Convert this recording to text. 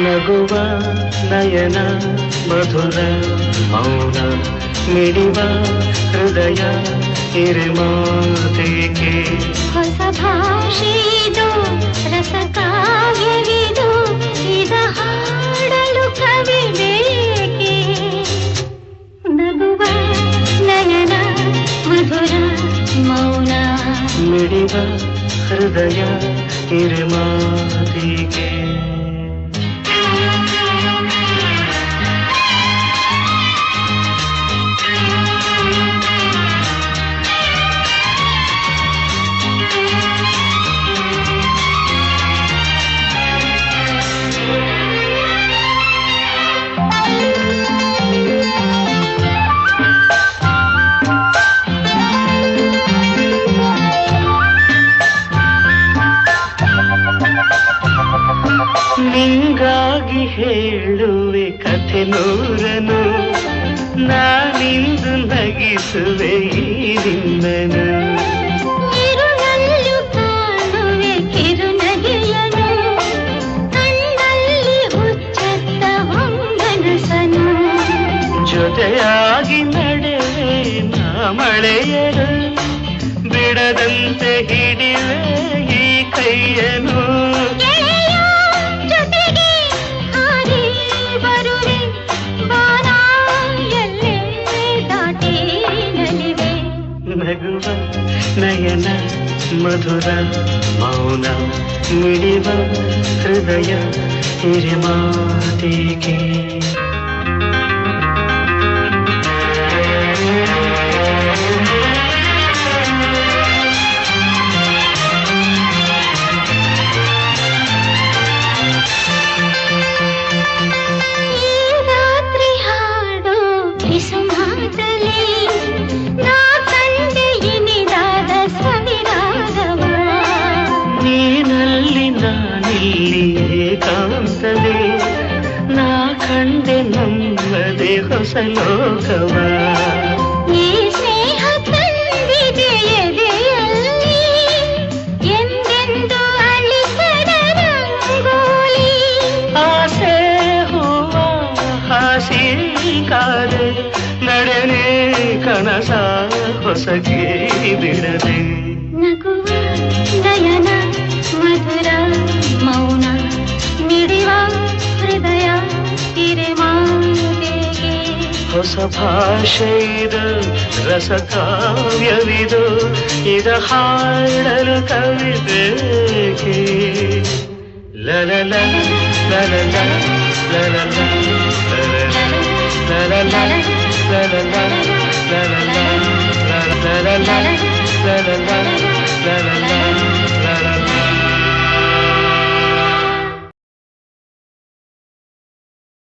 ನಗುವ ನಯನ ಮಧುರ ಮೌನ ಮಿಡಿವ ಹೃದಯ ಹಿರಿಮಾತೆಗೆ ಹೊಸ ಭಾಷೆದು ರಸ ಕಾವ್ಯವಿದು ಇದ ಹಾಡಲು ಕವಿ ಬೇಕೆ ನಗುವ ನಯನ ಮಧುರ ಮೌನ ಮಿಡಿವ ಹೃದಯ ಹಿರಿಮಾತೆಗೆ ನಿಂಗಾಗಿ ಹೇಳುವೆ ಕಥೆ ನೂರನು ನಾನಿಂದು ನಗಿಸುವೆ ಈ ನಿನ್ನನು ಇರುಳಲ್ಲೂ ಕಾಣುವೆ ಕಿರುನಗೆಯನು ಕಣ್ಣಲ್ಲಿ ಹುಚ್ಚತ್ತ ಹೊಂಗನಸನು ಜೊತೆಯಾಗಿ ನಡೆವೆ ನಾ ಮಳೆಯರು ಬಿಡದಂತೆ ಹಿಡಿವೆ ಈ ಕೈಯನು ನಗುವ ನಯನ ಮಧುರ ಮೌನ ಮಿಡಿವ ಹೃದಯ ಹಿರಿಮಾತೆಗೆ ಏಕಾಂತವೇ ನಾ ಕಂಡೆ ನಮ್ಮದೇ ಹೊಸ ಲೋಕವ ಈ ಸ್ನೇಹ ತಂದಿದೆ ಎದೆಯಲ್ಲಿ ಎಂದೆಂದು ಅಳಿಸದ ರಂಗೋಲಿ ಆಸೆ ಹೂವ ಹಾಸಿ ಕಾದೆ ನಡೆನೆ ಕನಸ ಹೊಸಗೆ ಬಿಡದೆ ನಗುವ ನಯನ ಮಧುರ ಮೌನ ಮಿಡಿವ ಹೃದಯ ಹಿರಿಮಾತೆಗೆ ಹೊಸ ಭಾಷೆ ಇದು ರಸ ಕಾವ್ಯವಿದು ಇದ ಹಾಡಲು ಕವಿತೆಗೆ ಲಲಲ ಲಲಲ ಲಲಲ ಲಲಲ ಲಲಲ ಲಲಲ ಲಲಲ ಲಲಲ ಲಲಲ ಲಲಲ